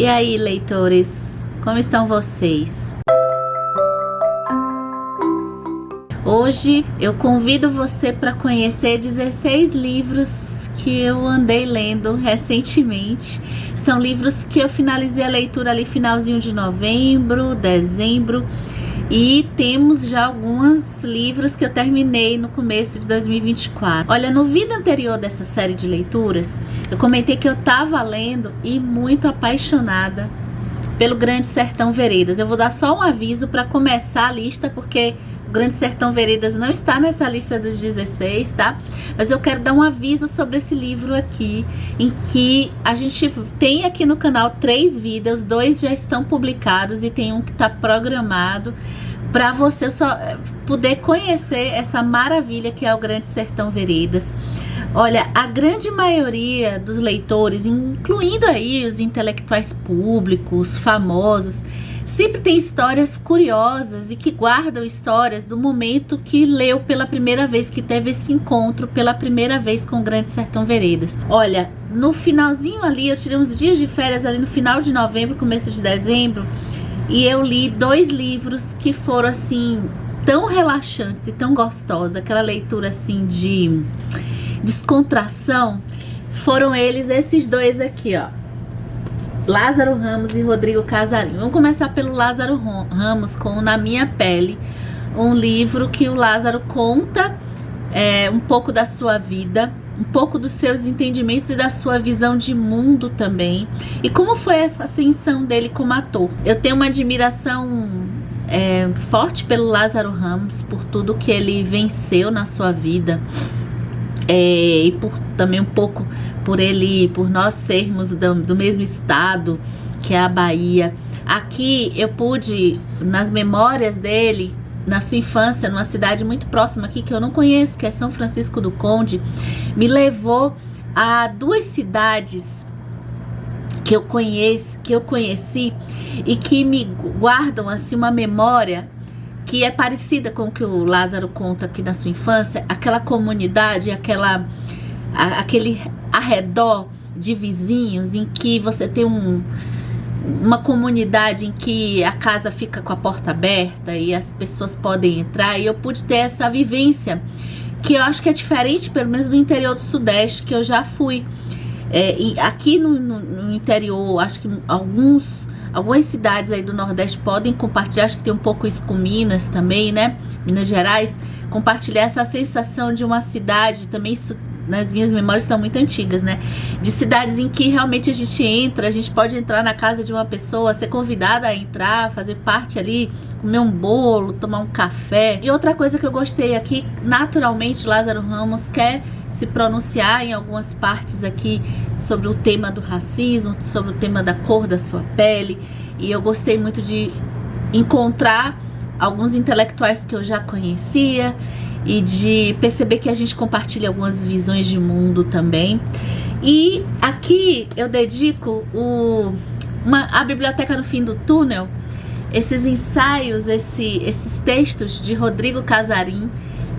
E aí, leitores, como estão vocês? Hoje eu convido você para conhecer 16 livros que eu andei lendo recentemente. São livros que eu finalizei a leitura ali finalzinho de novembro, dezembro. E temos já alguns livros que eu terminei no começo de 2024. Olha, no vídeo anterior dessa série de leituras, eu comentei que eu estava lendo e muito apaixonada pelo Grande Sertão Veredas. Eu vou dar só um aviso para começar a lista, porque o Grande Sertão Veredas não está nessa lista dos 16, tá? Mas eu quero dar um aviso sobre esse livro aqui, em que a gente tem aqui no canal 3 vídeos, 2 já estão publicados e tem um que está programado para você só poder conhecer essa maravilha que é o Grande Sertão Veredas. Olha, a grande maioria dos leitores, incluindo aí os intelectuais públicos, famosos, sempre tem histórias curiosas e que guardam histórias do momento que leu pela primeira vez, que teve esse encontro pela primeira vez com o Grande Sertão Veredas. Olha, no finalzinho ali, eu tirei uns dias de férias ali no final de novembro, começo de dezembro, e eu li 2 livros que foram assim tão relaxantes e tão gostosos, aquela leitura assim de descontração. Foram eles, esses 2 aqui, ó, Lázaro Ramos e Rodrigo Casarim. Vamos começar pelo Lázaro Ramos com Na Minha Pele, um livro que o Lázaro conta um pouco da sua vida, um pouco dos seus entendimentos e da sua visão de mundo também, e como foi essa ascensão dele como ator. Eu tenho uma admiração forte pelo Lázaro Ramos, por tudo que ele venceu na sua vida, e por também um pouco por nós sermos do mesmo estado que é a Bahia. Aqui eu pude, nas memórias dele, na sua infância, numa cidade muito próxima aqui que eu não conheço, que é São Francisco do Conde, me levou a 2 cidades que eu conheci e que me guardam assim uma memória que é parecida com o que o Lázaro conta aqui na sua infância, aquela comunidade, aquele arredor de vizinhos em que você tem uma comunidade em que a casa fica com a porta aberta e as pessoas podem entrar, e eu pude ter essa vivência que eu acho que é diferente, pelo menos do interior do Sudeste, que eu já fui. Aqui no interior, acho que algumas cidades aí do Nordeste podem compartilhar, acho que tem um pouco isso com Minas também, né? Minas Gerais, compartilhar essa sensação de uma cidade também. Isso, nas minhas memórias, estão muito antigas, né? De cidades em que realmente a gente pode entrar na casa de uma pessoa, ser convidada a entrar, fazer parte ali, comer um bolo, tomar um café. E outra coisa que eu gostei aqui, naturalmente, Lázaro Ramos quer se pronunciar em algumas partes aqui sobre o tema do racismo, sobre o tema da cor da sua pele, e eu gostei muito de encontrar alguns intelectuais que eu já conhecia e de perceber que a gente compartilha algumas visões de mundo também. E aqui eu dedico a Biblioteca no Fim do Túnel, esses ensaios, esses textos de Rodrigo Casarim,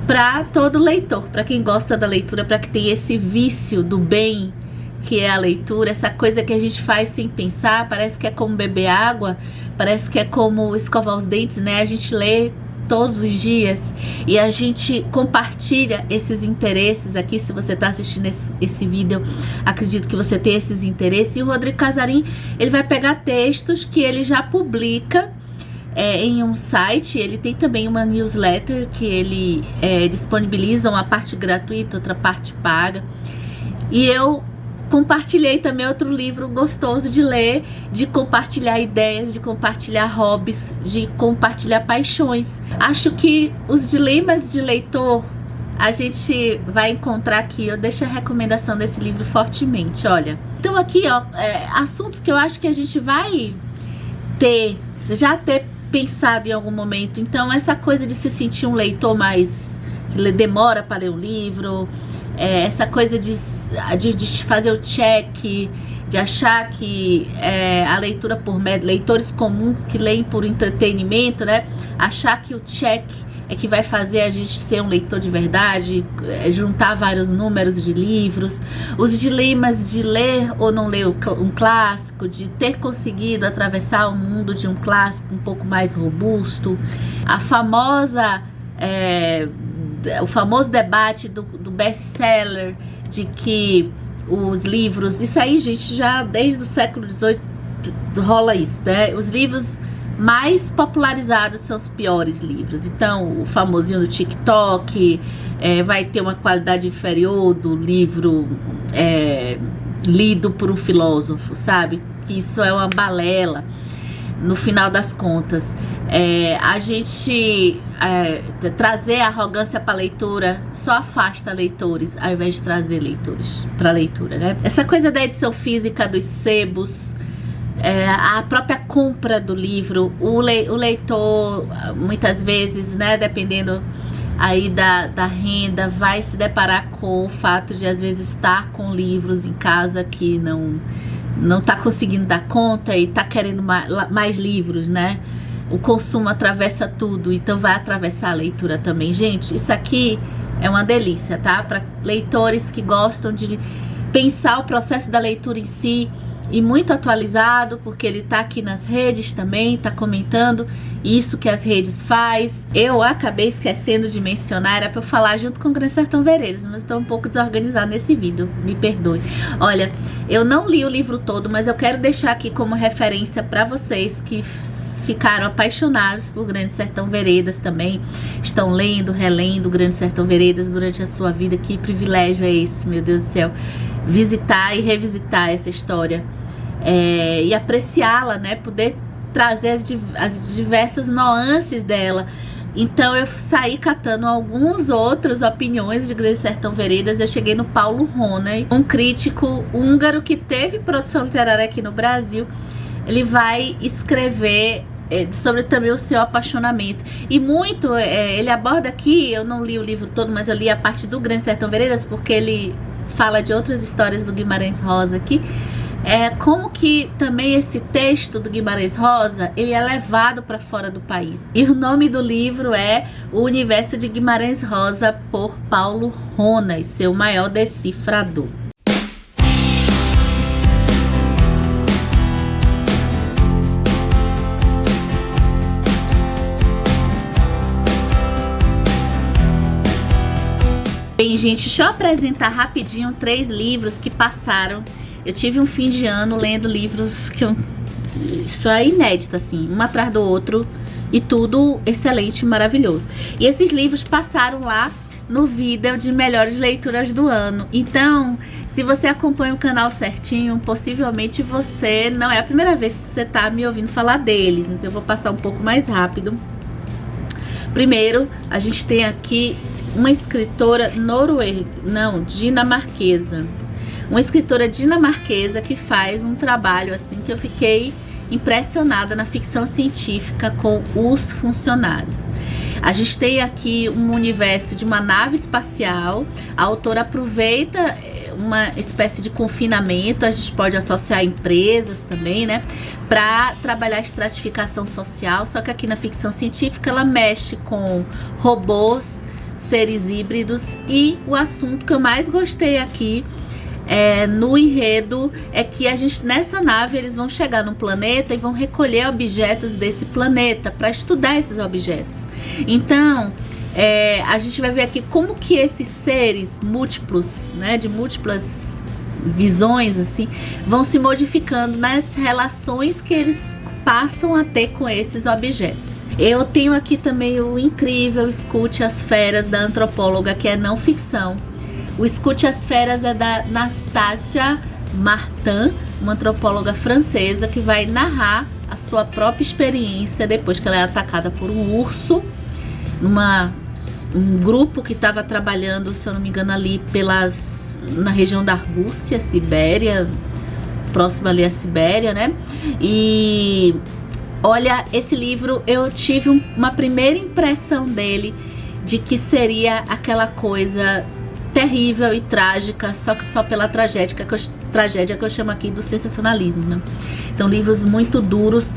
para todo leitor, para quem gosta da leitura, para que tem esse vício do bem que é a leitura, essa coisa que a gente faz sem pensar, parece que é como beber água, parece que é como escovar os dentes, né? A gente lê todos os dias e a gente compartilha esses interesses aqui. Se você está assistindo esse vídeo, acredito que você tem esses interesses. E o Rodrigo Casarim, ele vai pegar textos que ele já publica em um site. Ele tem também uma newsletter que ele disponibiliza, uma parte gratuita, outra parte paga. E eu compartilhei também outro livro gostoso de ler, de compartilhar ideias, de compartilhar hobbies, de compartilhar paixões. Acho que os dilemas de leitor a gente vai encontrar aqui. Eu deixo a recomendação desse livro fortemente. Olha, então aqui, ó, assuntos que eu acho que a gente vai já ter pensado em algum momento. Então, essa coisa de se sentir um leitor mais que demora para ler um livro, essa coisa de fazer o check, de achar que a leitura por leitores comuns que leem por entretenimento, né? Achar que o check é que vai fazer a gente ser um leitor de verdade, juntar vários números de livros, os dilemas de ler ou não ler um clássico, de ter conseguido atravessar o mundo de um clássico um pouco mais robusto, o famoso debate do best-seller, de que os livros, isso aí, gente, já desde o século XVIII rola isso, né? Os livros mais popularizados são os piores livros. Então, o famosinho do TikTok vai ter uma qualidade inferior do livro lido por um filósofo, sabe? Que isso é uma balela. No final das contas, a gente trazer arrogância para a leitura só afasta leitores, ao invés de trazer leitores para a leitura, né? Essa coisa da edição física dos sebos, a própria compra do livro, o leitor, muitas vezes, né, dependendo aí da renda, vai se deparar com o fato de, às vezes, estar com livros em casa que não tá conseguindo dar conta e tá querendo mais livros, né? O consumo atravessa tudo, então vai atravessar a leitura também. Gente, isso aqui é uma delícia, tá? Para leitores que gostam de pensar o processo da leitura em si, e muito atualizado, porque ele tá aqui nas redes também, tá comentando isso que as redes faz. Eu acabei esquecendo de mencionar, era para eu falar junto com o Grande Sertão Veredas, mas estou um pouco desorganizada nesse vídeo, me perdoe. Olha, eu não li o livro todo, mas eu quero deixar aqui como referência para vocês que ficaram apaixonados por Grande Sertão Veredas também, estão lendo, relendo Grande Sertão Veredas durante a sua vida. Que privilégio é esse, meu Deus do céu, visitar e revisitar essa história e apreciá-la, né? Poder trazer as diversas nuances dela. Então eu saí catando alguns outros opiniões de Grande Sertão Veredas. Eu cheguei no Paulo Ronay, um crítico húngaro que teve produção literária aqui no Brasil. Ele vai escrever sobre também o seu apaixonamento. E muito, ele aborda aqui, eu não li o livro todo, mas eu li a parte do Grande Sertão Veredas, porque ele fala de outras histórias do Guimarães Rosa aqui. Como que também esse texto do Guimarães Rosa, ele é levado para fora do país. E o nome do livro é O Universo de Guimarães Rosa, por Paulo Ronay, seu maior decifrador. Bem, gente, deixa eu apresentar rapidinho 3 livros que passaram. Eu tive um fim de ano lendo livros que isso é inédito, assim, um atrás do outro, e tudo excelente, maravilhoso. E esses livros passaram lá no vídeo de melhores leituras do ano. Então, se você acompanha o canal certinho, possivelmente você não é a primeira vez que você tá me ouvindo falar deles. Então eu vou passar um pouco mais rápido. Primeiro, a gente tem aqui uma escritora dinamarquesa. Uma escritora dinamarquesa que faz um trabalho assim que eu fiquei impressionada na ficção científica com Os Funcionários. A gente tem aqui um universo de uma nave espacial. A autora aproveita uma espécie de confinamento, a gente pode associar empresas também, né, para trabalhar a estratificação social, só que aqui na ficção científica ela mexe com robôs, seres híbridos, e o assunto que eu mais gostei aqui no enredo é que nessa nave eles vão chegar num planeta e vão recolher objetos desse planeta para estudar esses objetos. Então a gente vai ver aqui como que esses seres múltiplos, né, de múltiplas visões assim, vão se modificando nas relações que eles passam a ter com esses objetos. Eu tenho aqui também o incrível Escute as Feras, da antropóloga, que é não ficção. O Escute as Feras é da Nastasia Martin, uma antropóloga francesa, que vai narrar a sua própria experiência depois que ela é atacada por um urso, um grupo que estava trabalhando, se eu não me engano, ali na região da Rússia, Sibéria, próxima ali à Sibéria, né? E olha, esse livro eu tive uma primeira impressão dele de que seria aquela coisa terrível e trágica, só que só pela tragédia que eu chamo aqui do sensacionalismo, né? Então, livros muito duros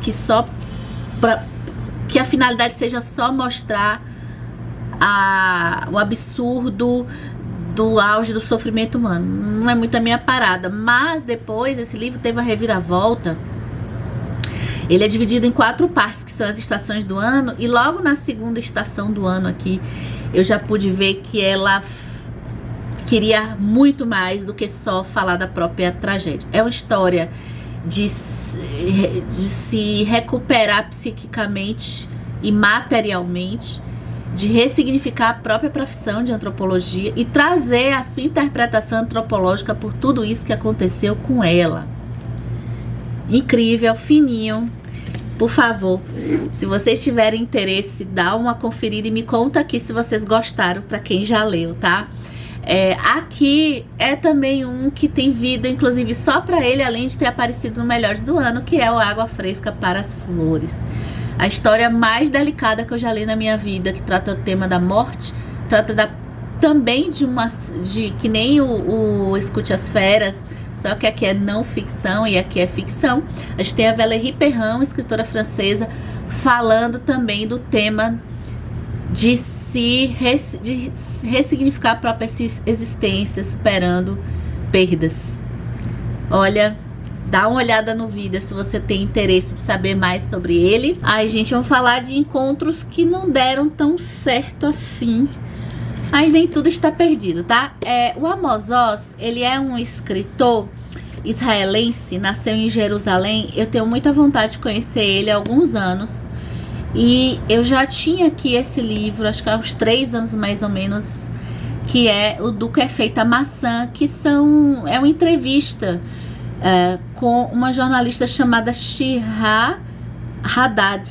que a finalidade seja só mostrar o absurdo do auge do sofrimento humano. Não é muito a minha parada, mas depois esse livro teve a reviravolta. Ele é dividido em 4 partes, que são as estações do ano, e logo na segunda estação do ano aqui, eu já pude ver que ela queria muito mais do que só falar da própria tragédia. É uma história de se recuperar psiquicamente e materialmente, de ressignificar a própria profissão de antropologia e trazer a sua interpretação antropológica por tudo isso que aconteceu com ela. Incrível, fininho. Por favor, se vocês tiverem interesse, dá uma conferida e me conta aqui se vocês gostaram, para quem já leu, tá? Aqui é também um que tem vida, inclusive só para ele, além de ter aparecido no Melhores do Ano, que é o Água Fresca para as Flores. A história mais delicada que eu já li na minha vida, que trata do tema da morte, trata também de que nem o Escute as Feras, só que aqui é não ficção e aqui é ficção. A gente tem a Valérie Perrin, escritora francesa, falando também do tema de ressignificar a própria existência, superando perdas. Olha, dá uma olhada no vídeo se você tem interesse de saber mais sobre ele. Ai, gente, vamos falar de encontros que não deram tão certo assim. Mas nem tudo está perdido, tá? O Amos Oz, ele é um escritor israelense, nasceu em Jerusalém. Eu tenho muita vontade de conhecer ele há alguns anos. E eu já tinha aqui esse livro, acho que há uns 3 anos mais ou menos, que é o Do Que É Feita a Maçã, que é uma entrevista com uma jornalista chamada Shihra Haddad.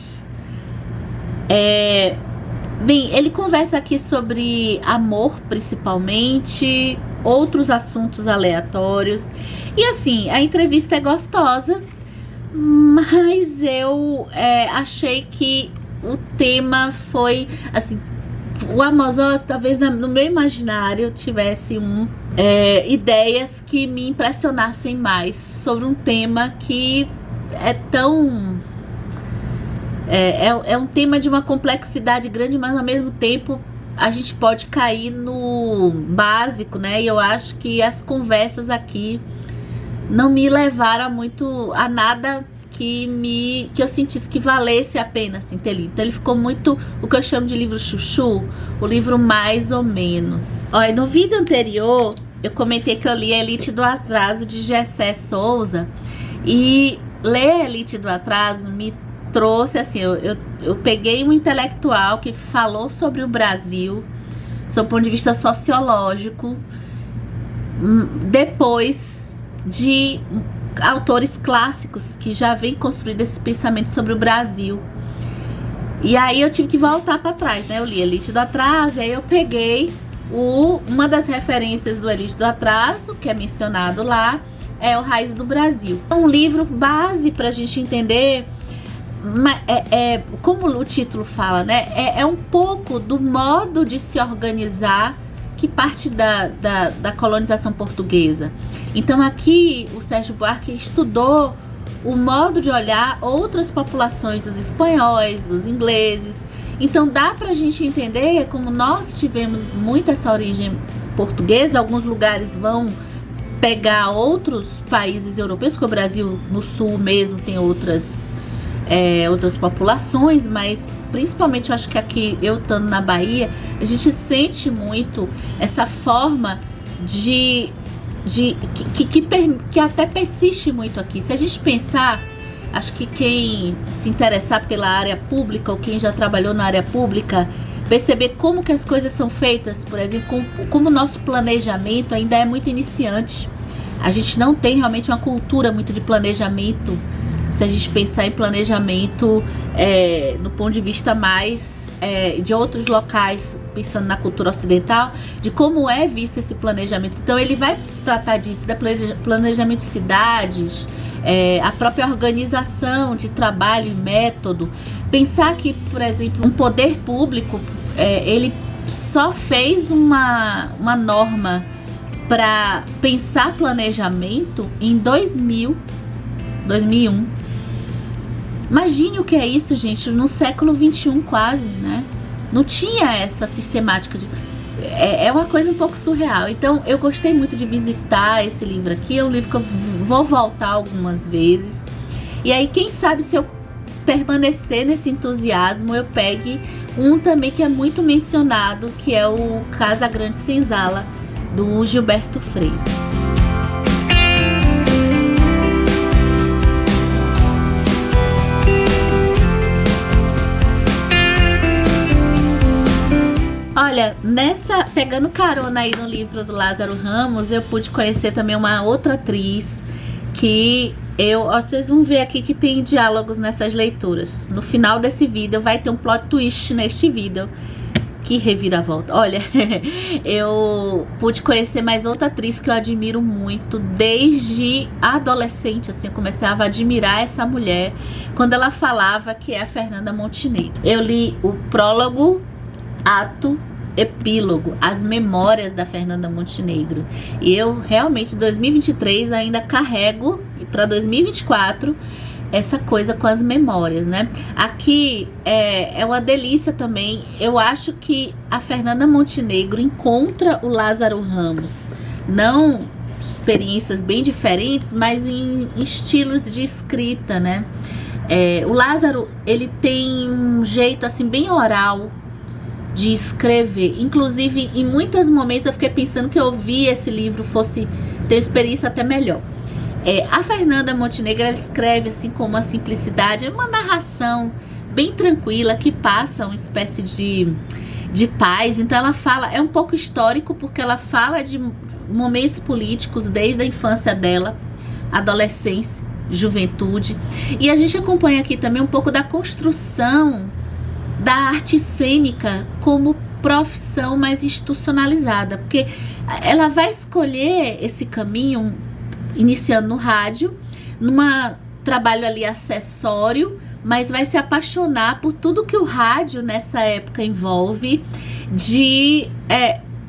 Bem, ele conversa aqui sobre amor, principalmente, outros assuntos aleatórios. E assim, a entrevista é gostosa, mas eu achei que o tema foi, assim, o Amos Oz, talvez no meu imaginário tivesse ideias que me impressionassem mais sobre um tema que é tão... É um tema de uma complexidade grande, mas ao mesmo tempo a gente pode cair no básico, né? E eu acho que as conversas aqui não me levaram muito a nada que eu sentisse que valesse a pena assim, ter lido. Então ele ficou muito o que eu chamo de livro chuchu, o livro mais ou menos. Olha, no vídeo anterior eu comentei que eu li Elite do Atraso de Gessé Souza, e ler Elite do Atraso me trouxe assim, eu peguei um intelectual que falou sobre o Brasil, sob o ponto de vista sociológico, depois de autores clássicos que já vêm construindo esse pensamento sobre o Brasil. E aí eu tive que voltar para trás, né? Eu li Elite do Atraso, aí eu peguei uma das referências do Elite do Atraso, que é mencionado lá, é o Raiz do Brasil. É um livro base para a gente entender, como o título fala, né? É um pouco do modo de se organizar que parte da colonização portuguesa. Então aqui o Sérgio Buarque estudou o modo de olhar outras populações, dos espanhóis, dos ingleses. Então dá pra gente entender como nós tivemos muito essa origem portuguesa. Alguns lugares vão pegar outros países europeus, porque o Brasil no sul mesmo tem outras populações, mas principalmente eu acho que aqui, eu estando na Bahia, a gente sente muito essa forma que até persiste muito aqui. Se a gente pensar, acho que quem se interessar pela área pública ou quem já trabalhou na área pública, perceber como que as coisas são feitas, por exemplo, como o nosso planejamento ainda é muito iniciante. A gente não tem realmente uma cultura muito de planejamento. Se a gente pensar em planejamento no ponto de vista mais de outros locais, pensando na cultura ocidental, de como é visto esse planejamento. Então ele vai tratar disso, da planejamento de cidades, a própria organização de trabalho e método. Pensar que, por exemplo, um poder público, ele só fez uma norma para pensar planejamento em 2001. Imagine o que é isso, gente, no século XXI quase, né? não tinha essa sistemática é uma coisa um pouco surreal. Então eu gostei muito de visitar esse livro aqui. É um livro que eu vou voltar algumas vezes. E aí, quem sabe, se eu permanecer nesse entusiasmo, eu pegue um também que é muito mencionado, que é o Casa Grande Senzala, do Gilberto Freire. Olha, pegando carona aí no livro do Lázaro Ramos, eu pude conhecer também uma outra atriz que vocês vão ver aqui que tem diálogos nessas leituras. No final desse vídeo vai ter um plot twist neste vídeo. Que reviravolta. Olha, eu pude conhecer mais outra atriz que eu admiro muito desde adolescente, assim, eu começava a admirar essa mulher quando ela falava, que é a Fernanda Montenegro. Eu li o prólogo, ato, epílogo, as memórias da Fernanda Montenegro. E eu realmente, 2023, ainda carrego, e para 2024, essa coisa com as memórias, né? Aqui é uma delícia também. Eu acho que a Fernanda Montenegro encontra o Lázaro Ramos, não experiências bem diferentes, mas em estilos de escrita, né? O Lázaro, ele tem um jeito assim bem oral de escrever. Inclusive, em muitos momentos eu fiquei pensando que eu vi esse livro fosse ter uma experiência até melhor. A Fernanda Montenegro, ela escreve assim com uma simplicidade, uma narração bem tranquila que passa uma espécie de paz. Então ela fala, é um pouco histórico porque ela fala de momentos políticos desde a infância dela, adolescência, juventude. E a gente acompanha aqui também um pouco da construção da arte cênica como profissão mais institucionalizada, porque ela vai escolher esse caminho iniciando no rádio, num trabalho ali acessório, mas vai se apaixonar por tudo que o rádio nessa época envolve,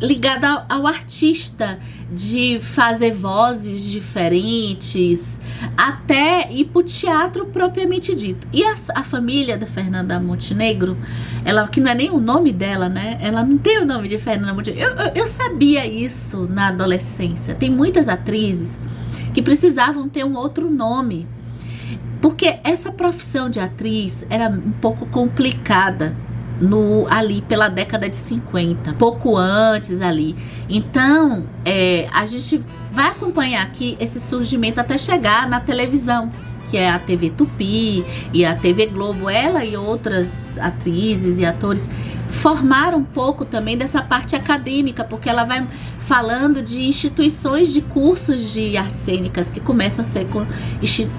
ligado ao artista, de fazer vozes diferentes, até ir pro teatro propriamente dito. E a família da Fernanda Montenegro, ela, que não é nem o nome dela, né? Ela não tem o nome de Fernanda Montenegro. Eu sabia isso na adolescência. Tem muitas atrizes que precisavam ter um outro nome, porque essa profissão de atriz era um pouco complicada ali pela década de 50, pouco antes ali. Então a gente vai acompanhar aqui esse surgimento até chegar na televisão, que é a TV Tupi e a TV Globo. Ela e outras atrizes e atores formaram um pouco também dessa parte acadêmica, porque ela vai falando de instituições de cursos de artes cênicas que começam a ser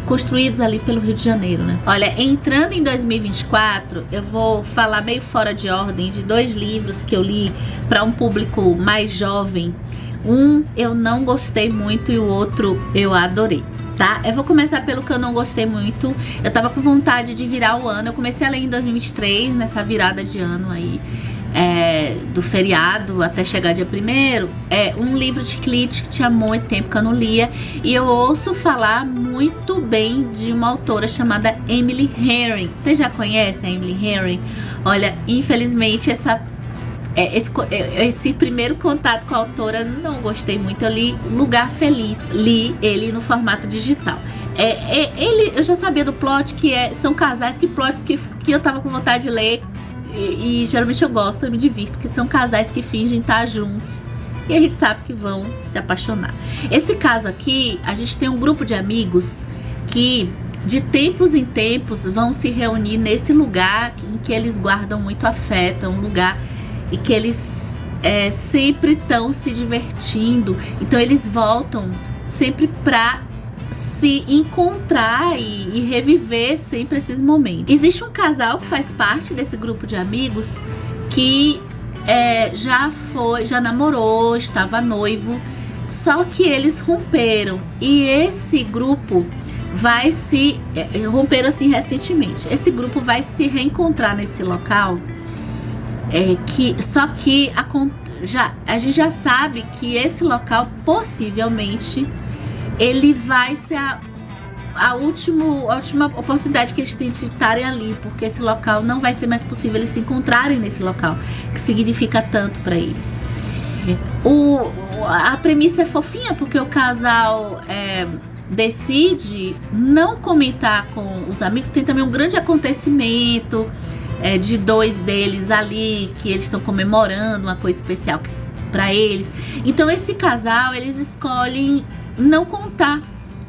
construídos ali pelo Rio de Janeiro, né? Olha, entrando em 2024, eu vou falar meio fora de ordem de 2 livros que eu li para um público mais jovem. Um eu não gostei muito e o outro eu adorei, tá? Eu vou começar pelo que eu não gostei muito. Eu tava com vontade de virar o ano. Eu comecei a ler em 2023, nessa virada de ano aí, do feriado até chegar dia 1º. Um livro de Clitch que tinha muito tempo que eu não lia. E eu ouço falar muito bem de uma autora chamada Emily Henry. Você já conhece a Emily Henry? Olha, infelizmente esse primeiro contato com a autora não gostei muito. Eu li Lugar Feliz, li ele no formato digital. Eu já sabia do plot, que são casais plots que eu tava com vontade de ler, e geralmente eu gosto, eu me divirto, que são casais que fingem estar juntos e a gente sabe que vão se apaixonar. Esse caso aqui, a gente tem um grupo de amigos que de tempos em tempos vão se reunir nesse lugar em que eles guardam muito afeto. É um lugar e que eles sempre estão se divertindo. Então eles voltam sempre para se encontrar e reviver sempre esses momentos. Existe um casal que faz parte desse grupo de amigos que já namorou, estava noivo, só que eles romperam. E esse grupo romperam assim recentemente. Esse grupo vai se reencontrar nesse local. Só que a gente já sabe que esse local possivelmente ele vai ser a última oportunidade que eles têm de estarem ali, porque esse local não vai ser mais possível eles se encontrarem nesse local, que significa tanto para eles. A premissa é fofinha, porque o casal decide não comentar com os amigos. Tem também um grande acontecimento de dois deles ali, que eles estão comemorando uma coisa especial para eles. Então esse casal, eles escolhem não contar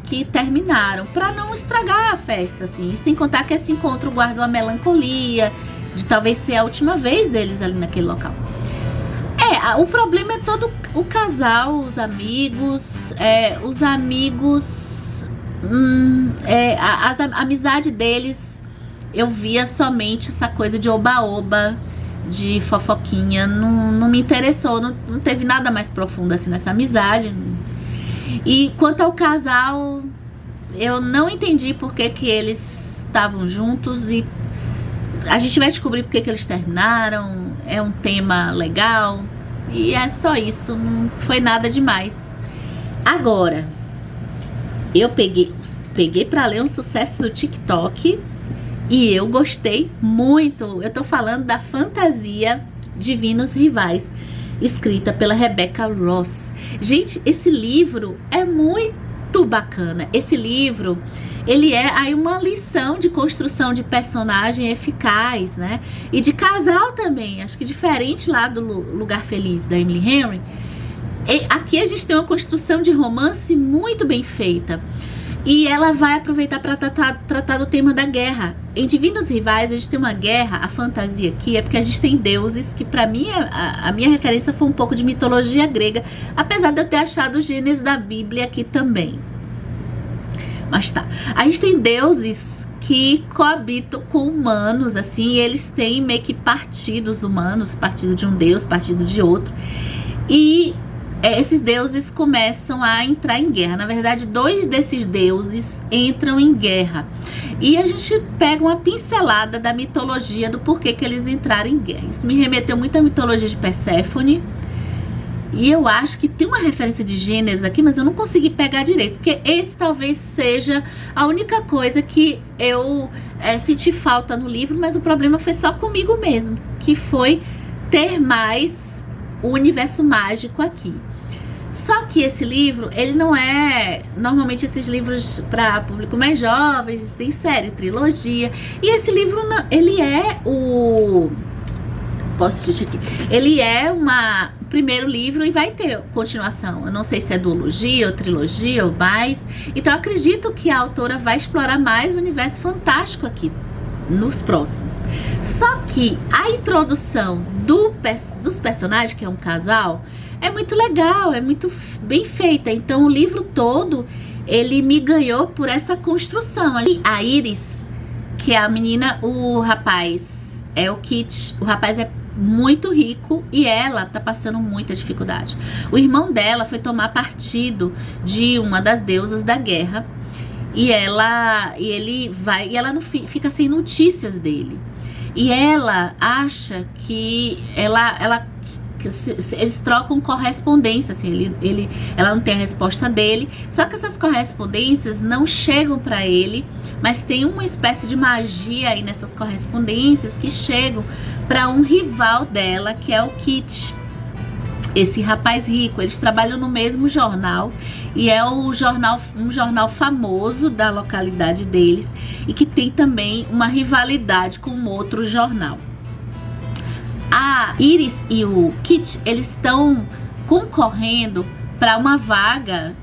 que terminaram, para não estragar a festa, assim. E sem contar que esse encontro guarda uma melancolia de talvez ser a última vez deles ali naquele local. O problema é todo o casal, os amigos, a amizade deles. Eu via somente essa coisa de oba-oba, de fofoquinha, não me interessou, não teve nada mais profundo assim nessa amizade. E quanto ao casal, eu não entendi por que eles estavam juntos, e a gente vai descobrir por que eles terminaram. É um tema legal e é só isso, não foi nada demais. Agora, eu peguei para ler um sucesso do TikTok e eu gostei muito. Eu tô falando da Fantasia Divinos Rivais, escrita pela Rebecca Ross. Gente, esse livro é muito bacana. Esse livro, ele é aí uma lição de construção de personagem eficaz, né? E de casal também. Acho que diferente lá do Lugar Feliz, da Emily Henry. Aqui a gente tem uma construção de romance muito bem feita. E ela vai aproveitar para tratar do tema da guerra. Em Divinos Rivais, a gente tem uma guerra, a fantasia aqui é porque a gente tem deuses, que para mim, a minha referência foi um pouco de mitologia grega, apesar de eu ter achado o Gênesis da Bíblia aqui também. Mas tá, a gente tem deuses que coabitam com humanos, assim, e eles têm meio que partidos humanos, partido de um deus, partido de outro. E esses deuses começam a entrar em guerra. Na verdade, dois desses deuses entram em guerra. E a gente pega uma pincelada da mitologia do porquê que eles entraram em guerra. Isso me remeteu muito à mitologia de Perséfone. E eu acho que tem uma referência de Gênesis aqui, mas eu não consegui pegar direito. Porque esse talvez seja a única coisa que eu senti falta no livro, mas o problema foi só comigo mesmo, que foi ter mais o universo mágico aqui. Só que esse livro, ele não é... Normalmente esses livros para público mais jovem, tem série, trilogia. E esse livro, não, ele é o... Posso te aqui? Ele é o primeiro livro e vai ter continuação. Eu não sei se é duologia ou trilogia ou mais. Então eu acredito que a autora vai explorar mais o universo fantástico aqui nos próximos. Só que a introdução dos personagens, que é um casal, é muito legal, é muito bem feita. Então o livro todo, ele me ganhou por essa construção. E a Iris, que é a menina, o rapaz é o Kit. O rapaz é muito rico e ela tá passando muita dificuldade. O irmão dela foi tomar partido de uma das deusas da guerra. E ela não fica sem notícias dele. E ela acha que eles trocam correspondência, assim, ela não tem a resposta dele. Só que essas correspondências não chegam para ele, mas tem uma espécie de magia aí nessas correspondências que chegam para um rival dela, que é o Kit. Esse rapaz rico, eles trabalham no mesmo jornal e é um jornal famoso da localidade deles e que tem também uma rivalidade com outro jornal. A Iris e o Kit, eles estão concorrendo para uma vaga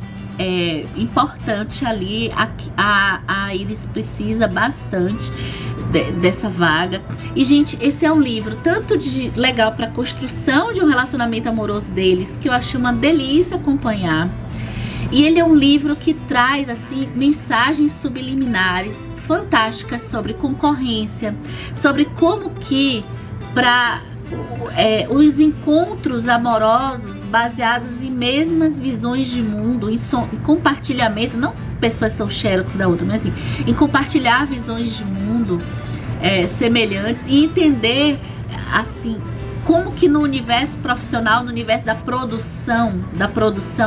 importante ali. A Iris precisa bastante dessa vaga. E, gente, esse é um livro tanto de legal para a construção de um relacionamento amoroso deles, que eu achei uma delícia acompanhar. E ele é um livro que traz, assim, mensagens subliminares fantásticas sobre concorrência, sobre como que para os encontros amorosos baseados em mesmas visões de mundo, em compartilhamento, não pessoas são xerox da outra, mas assim, em compartilhar visões de mundo semelhantes e entender, assim, como que no universo profissional, no universo da produção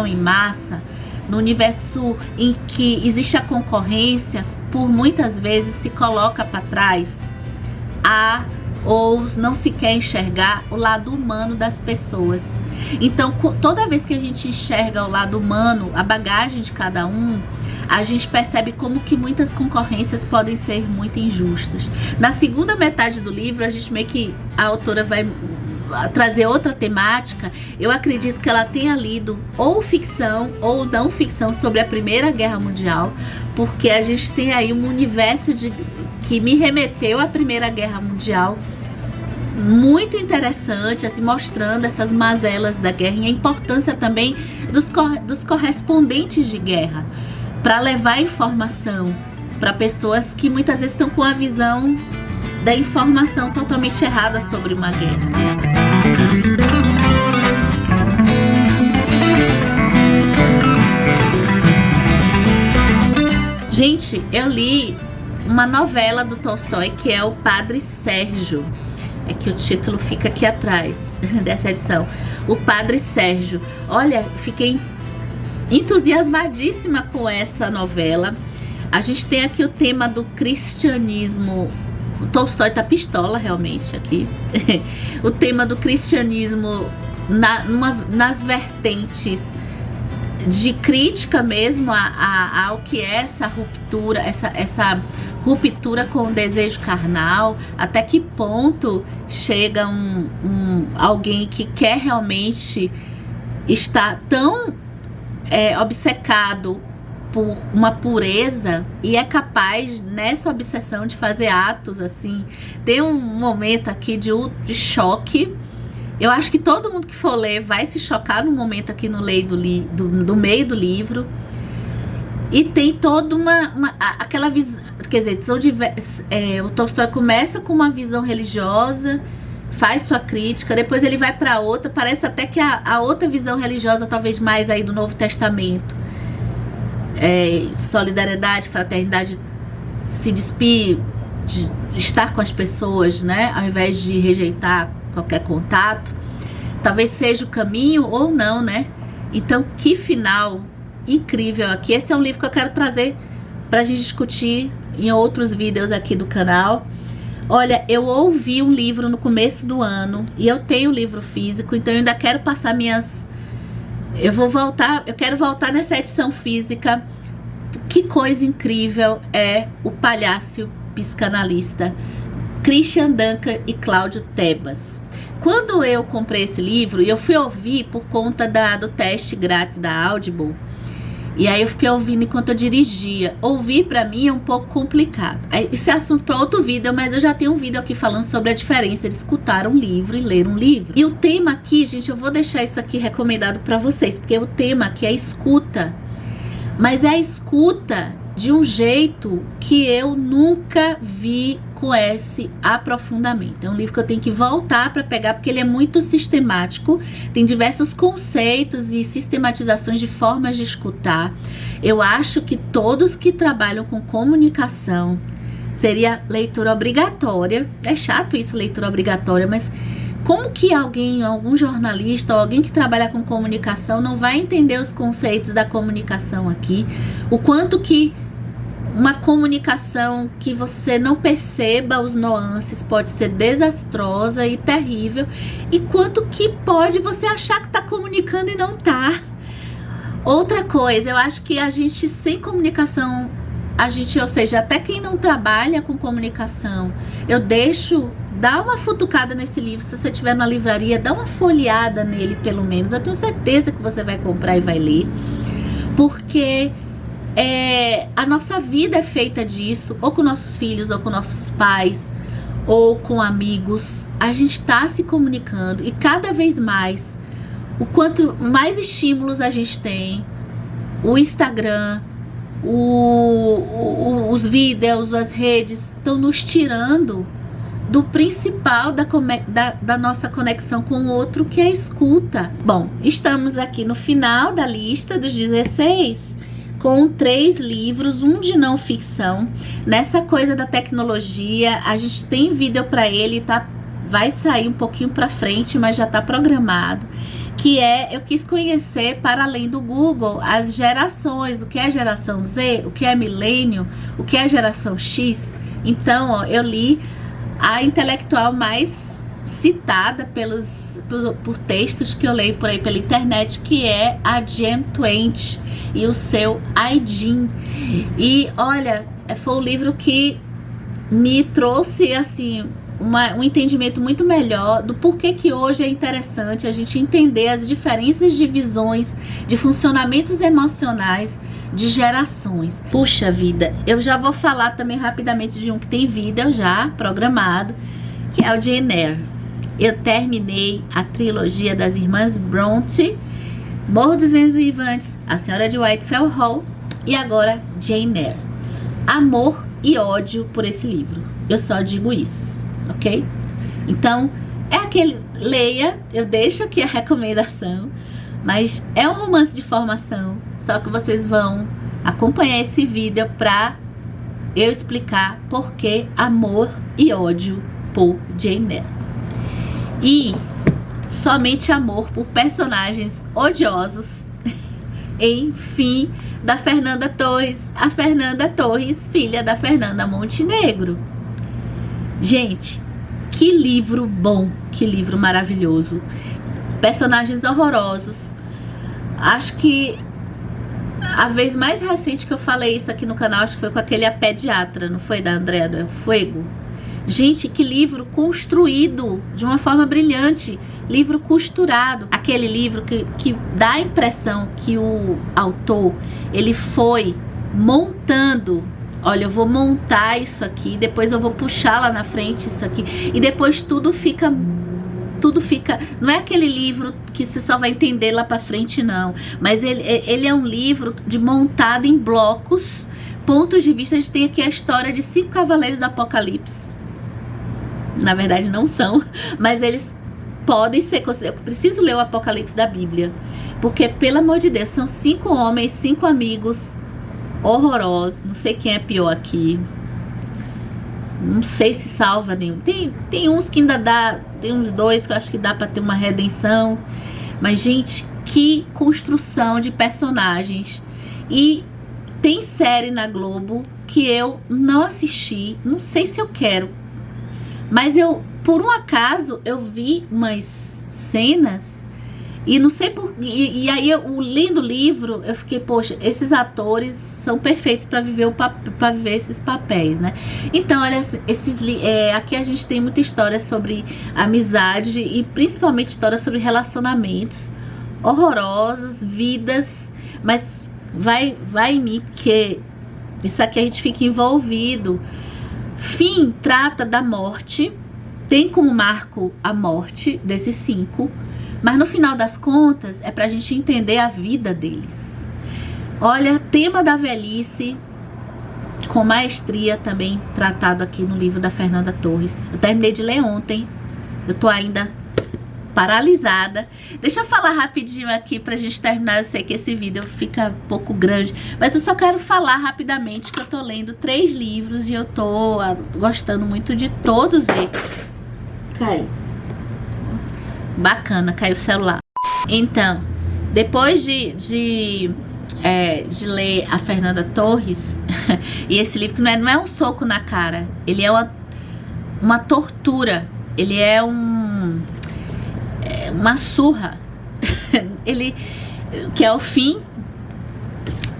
em massa, no universo em que existe a concorrência, por muitas vezes se coloca para trás ou não se quer enxergar o lado humano das pessoas. Então, toda vez que a gente enxerga o lado humano, a bagagem de cada um, a gente percebe como que muitas concorrências podem ser muito injustas. Na segunda metade do livro, a gente meio que a autora vai trazer outra temática. Eu acredito que ela tenha lido ou ficção ou não ficção sobre a Primeira Guerra Mundial, porque a gente tem aí um universo que me remeteu à Primeira Guerra Mundial, muito interessante, assim, mostrando essas mazelas da guerra e a importância também dos correspondentes de guerra para levar informação para pessoas que muitas vezes estão com a visão da informação totalmente errada sobre uma guerra. Gente, eu li uma novela do Tolstói que é O Padre Sérgio. É que o título fica aqui atrás dessa edição. O Padre Sérgio. Olha, fiquei entusiasmadíssima com essa novela. A gente tem aqui o tema do cristianismo. O Tolstói tá pistola realmente aqui. O tema do cristianismo nas vertentes de crítica mesmo ao que é essa ruptura, essa ruptura com o desejo carnal, até que ponto chega alguém que quer realmente estar tão obcecado por uma pureza e é capaz nessa obsessão de fazer atos assim. Tem um momento aqui de choque. Eu acho que todo mundo que for ler vai se chocar no momento aqui no meio do livro. E tem toda aquela visão, quer dizer, o Tolstói começa com uma visão religiosa, faz sua crítica, depois ele vai para outra, parece até que a outra visão religiosa, talvez mais aí do Novo Testamento, solidariedade, fraternidade, se despir, de estar com as pessoas, né, ao invés de rejeitar qualquer contato, talvez seja o caminho ou não, né? Então, que final incrível aqui. Esse é um livro que eu quero trazer pra gente discutir em outros vídeos aqui do canal. Olha, eu ouvi um livro no começo do ano e eu tenho um livro físico, então eu ainda quero passar eu quero voltar nessa edição física. Que coisa incrível é O Palhaço Psicanalista, Christian Dunker e Cláudio Tebas. Quando eu comprei esse livro, eu fui ouvir por conta do teste grátis da Audible. E aí eu fiquei ouvindo enquanto eu dirigia. Ouvir pra mim é um pouco complicado. Esse é assunto para outro vídeo, mas eu já tenho um vídeo aqui falando sobre a diferença de escutar um livro e ler um livro. E o tema aqui, gente, eu vou deixar isso aqui recomendado para vocês, porque o tema aqui é escuta. Mas é a escuta de um jeito que eu nunca vi com esse aprofundamento. É um livro que eu tenho que voltar para pegar, porque ele é muito sistemático, tem diversos conceitos e sistematizações de formas de escutar. Eu acho que todos que trabalham com comunicação seria leitura obrigatória. É chato isso, leitura obrigatória, mas como que algum jornalista ou alguém que trabalha com comunicação não vai entender os conceitos da comunicação aqui? O quanto que uma comunicação que você não perceba os nuances pode ser desastrosa e terrível, e quanto que pode você achar que tá comunicando e não tá. Outra coisa, eu acho que a gente sem comunicação, ou seja, até quem não trabalha com comunicação, dá uma futucada nesse livro. Se você estiver na livraria, dá uma folheada nele pelo menos. Eu tenho certeza que você vai comprar e vai ler, porque a nossa vida é feita disso, ou com nossos filhos, ou com nossos pais, ou com amigos. A gente está se comunicando e cada vez mais, o quanto mais estímulos a gente tem, o Instagram, os vídeos, as redes estão nos tirando do principal da nossa conexão com o outro, que é a escuta. Bom, estamos aqui no final da lista dos 16, com 3 livros, um de não ficção. Nessa coisa da tecnologia, a gente tem vídeo para ele, vai sair um pouquinho para frente, mas já está programado, que eu quis conhecer, para além do Google, as gerações, o que é geração Z, o que é milênio, o que é geração X. Então, ó, eu li a intelectual mais citada por textos que eu leio por aí pela internet, que é a Jem Twenge e o seu Aydin. E olha, foi um livro que me trouxe assim um entendimento muito melhor do porquê que hoje é interessante a gente entender as diferenças de visões, de funcionamentos emocionais de gerações. Puxa vida, eu já vou falar também rapidamente de um que tem vídeo já programado, que é o Jane Eyre. Eu terminei a trilogia das Irmãs Bronte, Morro dos Ventos Vivantes, A Senhora de Whitefell Hall e agora Jane Eyre. Amor e ódio por esse livro. Eu só digo isso, ok? Então, é aquele... Leia, eu deixo aqui a recomendação, mas é um romance de formação, só que vocês vão acompanhar esse vídeo pra eu explicar por que amor e ódio por Jane Eyre. E somente amor por personagens odiosos, enfim, da Fernanda Torres, a Fernanda Torres, filha da Fernanda Montenegro. Gente, que livro bom, que livro maravilhoso. Personagens horrorosos. Acho que a vez mais recente que eu falei isso aqui no canal, acho que foi com aquele A Pediatra, não foi? Da Andréa do Fuego. Gente, que livro construído de uma forma brilhante, livro costurado. Aquele livro que dá a impressão que o autor, ele foi montando, olha, eu vou montar isso aqui, depois eu vou puxar lá na frente isso aqui, e depois tudo fica, não é aquele livro que você só vai entender lá pra frente, não, mas ele é um livro de montado em blocos, pontos de vista. A gente tem aqui a história de 5 cavaleiros do Apocalipse. Na verdade não são, mas eles podem ser considerados. Eu preciso ler o Apocalipse da Bíblia, porque, pelo amor de Deus, são 5 homens, 5 amigos horrorosos. Não sei quem é pior aqui, não sei se salva nenhum. Tem uns que ainda dá, tem uns 2 que eu acho que dá pra ter uma redenção. Mas, gente, que construção de personagens. E tem série na Globo que eu não assisti, não sei se eu quero, mas eu, por um acaso, eu vi umas cenas e não sei por... E aí, eu lendo o livro, eu fiquei, poxa, esses atores são perfeitos para viver, viver esses papéis, né? Então, olha, aqui a gente tem muita história sobre amizade e principalmente história sobre relacionamentos horrorosos, vidas, mas vai em mim, porque isso aqui a gente fica envolvido. Fim trata da morte, tem como marco a morte desses 5, mas no final das contas é pra gente entender a vida deles. Olha, tema da velhice, com maestria também tratado aqui no livro da Fernanda Torres. Eu terminei de ler ontem, eu tô ainda paralisada. Deixa eu falar rapidinho aqui pra gente terminar. Eu sei que esse vídeo fica um pouco grande, mas eu só quero falar rapidamente que eu tô lendo 3 livros e eu tô gostando muito de todos eles. Caiu. Bacana, caiu o celular. Então, depois de ler a Fernanda Torres, e esse livro que não é um soco na cara, ele é uma tortura, ele é uma surra. Ele, que é o fim,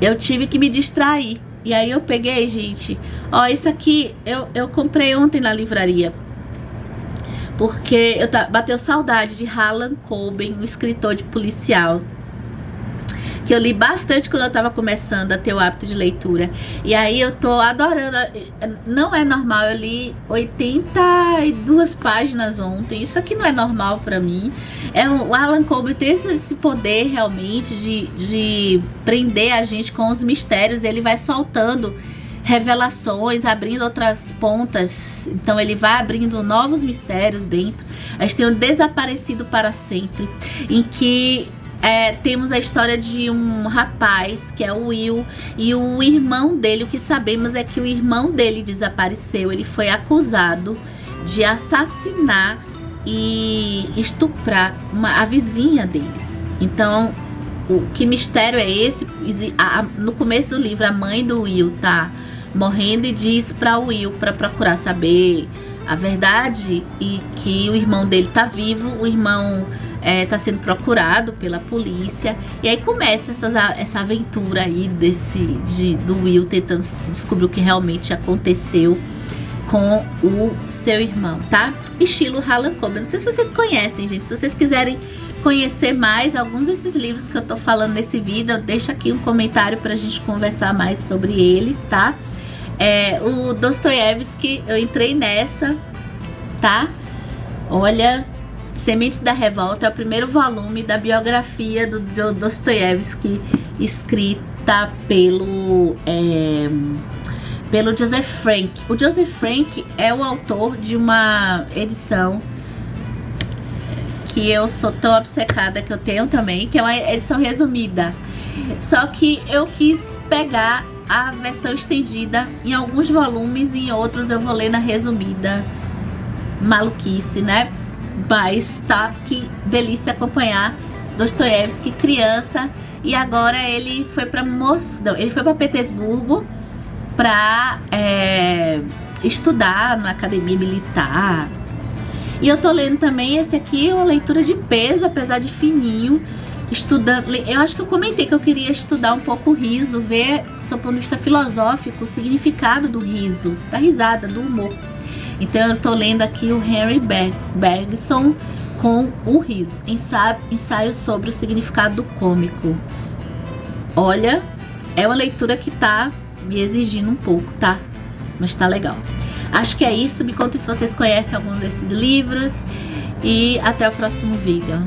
eu tive que me distrair. E aí eu peguei, gente, ó, isso aqui eu comprei ontem na livraria, porque bateu saudade de Harlan Coben, um escritor de policial que eu li bastante quando eu tava começando a ter o hábito de leitura. E aí eu tô adorando. Não é normal, eu li 82 páginas ontem. Isso aqui não é normal pra mim. O Harlan Coben tem esse poder realmente de prender a gente com os mistérios. Ele vai soltando revelações, abrindo outras pontas. Então ele vai abrindo novos mistérios dentro. A gente tem o Desaparecido para Sempre, em que temos a história de um rapaz, que é o Will, e o irmão dele. O que sabemos é que o irmão dele desapareceu. Ele foi acusado de assassinar e estuprar a vizinha deles. Então, que mistério é esse? No começo do livro, a mãe do Will tá morrendo e diz para o Will para procurar saber a verdade e que o irmão dele tá vivo, o irmão tá sendo procurado pela polícia. E aí começa essa aventura aí do Will tentando descobrir o que realmente aconteceu com o seu irmão, tá? Estilo Harlan Coben. Não sei se vocês conhecem, gente. Se vocês quiserem conhecer mais alguns desses livros que eu tô falando nesse vídeo, deixa aqui um comentário pra gente conversar mais sobre eles, tá? O Dostoiévski, eu entrei nessa, tá? Olha, Sementes da Revolta é o primeiro volume da biografia do Dostoiévski, escrita pelo Joseph Frank. O Joseph Frank é o autor de uma edição que eu sou tão obcecada que eu tenho também, que é uma edição resumida. Só que eu quis pegar a versão estendida em alguns volumes e em outros eu vou ler na resumida. Maluquice, né? Mas tá, que delícia acompanhar Dostoiévski criança, e agora ele foi para ele foi para Petersburgo para estudar na academia militar. E eu tô lendo também esse aqui, uma leitura de peso, apesar de fininho, estudando. Eu acho que eu comentei que eu queria estudar um pouco o riso, ver, do ponto de vista filosófico, o significado do riso, da risada, do humor. Então eu tô lendo aqui o Henry Bergson com o riso, ensaio sobre o significado do cômico. Olha, é uma leitura que tá me exigindo um pouco, tá? Mas tá legal. Acho que é isso. Me contem se vocês conhecem algum desses livros e até o próximo vídeo.